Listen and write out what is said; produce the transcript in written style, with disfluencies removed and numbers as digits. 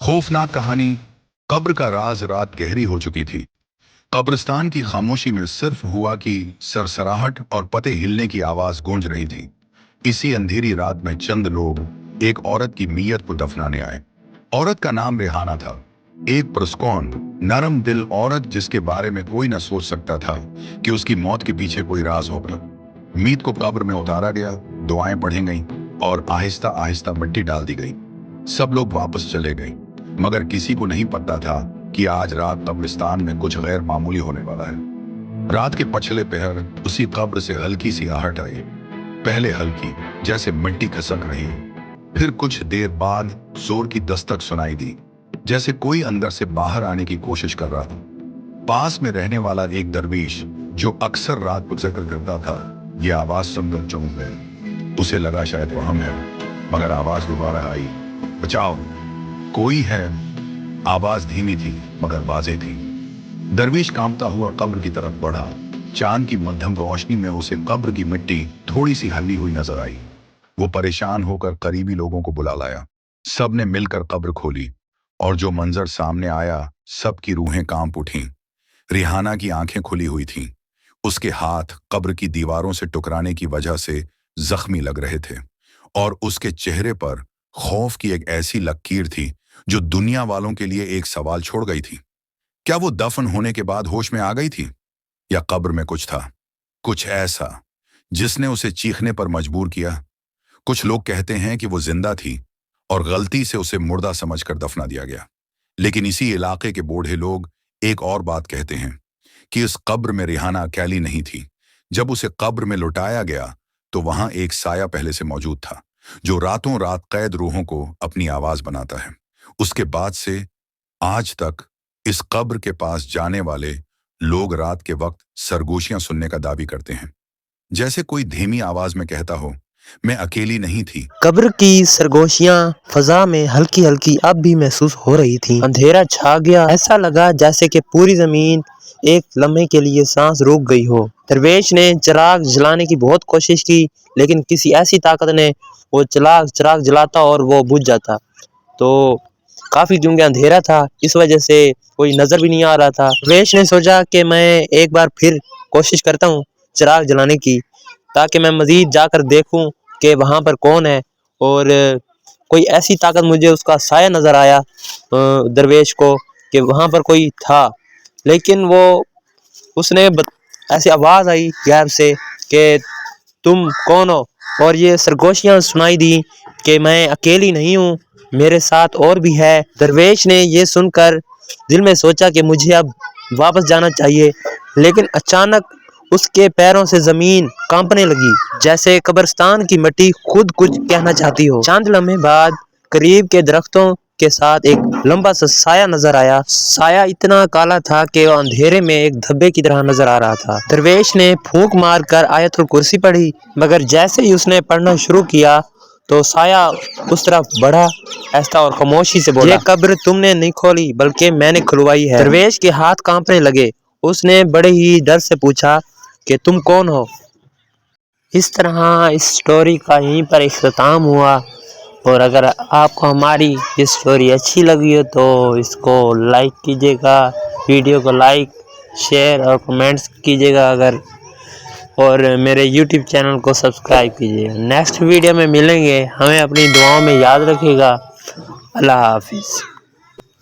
خوفناک کہانی قبر کا راز رات گہری ہو چکی تھی۔ قبرستان کی خاموشی میں صرف ہوا کی سرسراہٹ اور پتے ہلنے کی آواز گونج رہی تھی۔ اسی اندھیری رات میں چند لوگ ایک عورت کی میت کو دفنانے آئے۔ عورت کا نام ریحانہ تھا، ایک پرسکون نرم دل عورت جس کے بارے میں کوئی نہ سوچ سکتا تھا کہ اس کی موت کے پیچھے کوئی راز ہوگا۔ میت کو قبر میں اتارا گیا، دعائیں پڑھی گئیں اور آہستہ آہستہ مٹی ڈال دی گئی۔ سب لوگ واپس چلے گئے، مگر کسی کو نہیں پتا تھا کہ آج رات قبرستان میں کچھ غیر معمولی ہونے والا ہے۔ رات کے پچھلے پہر اسی قبر سے ہلکی سی آہٹ آئی، پہلے ہلکی جیسے مٹی کھسک رہی، پھر کچھ دیر بعد زور کی دستک سنائی دی، جیسے کوئی اندر سے باہر آنے کی کوشش کر رہا تھا۔ پاس میں رہنے والا ایک درویش جو اکثر رات کو ذکر کرتا تھا، یہ آواز سن کر چونک گیا۔ اسے لگا شاید وہم ہے، مگر آواز دوبارہ آئی، بچاؤ، کوئی ہے۔ آواز دھیمی تھی مگر واضح تھی۔ درویش کانپتا ہوا قبر کی طرف بڑھا۔ چاند کی مدھم روشنی میں اسے قبر کی مٹی تھوڑی سی ہلی ہوئی نظر آئی۔ وہ پریشان ہو کر قریبی لوگوں کو بلا لایا۔ سب نے مل کر قبر کھولی اور جو منظر سامنے آیا، سب کی روحیں کانپ اٹھیں۔ ریحانہ کی آنکھیں کھلی ہوئی تھیں، اس کے ہاتھ قبر کی دیواروں سے ٹکرانے کی وجہ سے زخمی لگ رہے تھے، اور اس کے چہرے پر خوف کی ایک ایسی لکیر تھی جو دنیا والوں کے لیے ایک سوال چھوڑ گئی تھی۔ کیا وہ دفن ہونے کے بعد ہوش میں آ گئی تھی، یا قبر میں کچھ تھا، کچھ ایسا جس نے اسے چیخنے پر مجبور کیا؟ کچھ لوگ کہتے ہیں کہ وہ زندہ تھی اور غلطی سے اسے مردہ سمجھ کر دفنا دیا گیا، لیکن اسی علاقے کے بوڑھے لوگ ایک اور بات کہتے ہیں کہ اس قبر میں ریحانہ اکیلی نہیں تھی۔ جب اسے قبر میں لٹایا گیا تو وہاں ایک سایہ پہلے سے موجود تھا، جو راتوں رات قید روحوں کو اپنی آواز بناتا ہے۔ اس کے بعد سے آج تک اس قبر کے پاس جانے والے لوگ رات کے وقت سرگوشیاں سننے کا دعوی کرتے ہیں، جیسے کوئی دھیمی آواز میں کہتا ہو، میں اکیلی نہیں تھی۔ قبر کی سرگوشیاں فضا میں ہلکی ہلکی اب بھی محسوس ہو رہی تھی۔ اندھیرا چھا گیا، ایسا لگا جیسے کہ پوری زمین ایک لمحے کے لیے سانس روک گئی ہو۔ درویش نے چراغ جلانے کی بہت کوشش کی، لیکن کسی ایسی طاقت نے وہ چراغ جلاتا اور وہ بجھ جاتا۔ تو کافی کیونکہ اندھیرا تھا، اس وجہ سے کوئی نظر بھی نہیں آ رہا تھا۔ درویش نے سوچا کہ میں ایک بار پھر کوشش کرتا ہوں چراغ جلانے کی، تاکہ میں مزید جا کر دیکھوں کہ وہاں پر کون ہے، اور کوئی ایسی طاقت، مجھے اس کا سایہ نظر آیا درویش کو کہ وہاں پر کوئی تھا، لیکن وہ اس نے ایسی آواز آئی غیب سے کہ تم کون ہو، اور یہ سرگوشیاں سنائی دی کہ میں اکیلی نہیں ہوں، میرے ساتھ اور بھی ہے۔ درویش نے یہ سن کر دل میں سوچا کہ مجھے اب واپس جانا چاہیے، لیکن اچانک اس کے پیروں سے زمین کانپنے لگی، جیسے قبرستان کی مٹی خود کچھ کہنا چاہتی ہو۔ چند لمحے بعد قریب کے درختوں کے ساتھ ایک لمبا سا سایہ نظر آیا۔ سایہ اتنا کالا تھا کہ وہ اندھیرے میں ایک دھبے کی طرح نظر آ رہا تھا۔ درویش نے پھونک مار کر آیت الکرسی پڑھی، مگر جیسے ہی اس نے پڑھنا شروع کیا تو سایہ اس طرف بڑھا، ایسا اور خاموشی سے بولا، یہ قبر تم نے نہیں کھولی بلکہ میں نے کھلوائی ہے۔ درویش کے ہاتھ کانپنے لگے۔ اس نے بڑے ہی ڈر سے پوچھا کہ تم کون ہو؟ اس طرح اس سٹوری کا یہیں پر اختتام ہوا، اور اگر آپ کو ہماری یہ سٹوری اچھی لگی ہو تو اس کو لائک کیجیے گا، ویڈیو کو لائک، شیئر اور کمنٹس کیجیے گا، اور میرے یوٹیوب چینل کو سبسکرائب کیجیے گا۔ نیکسٹ ویڈیو میں ملیں گے، ہمیں اپنی دعاؤں میں یاد رکھیے گا۔ اللہ حافظ۔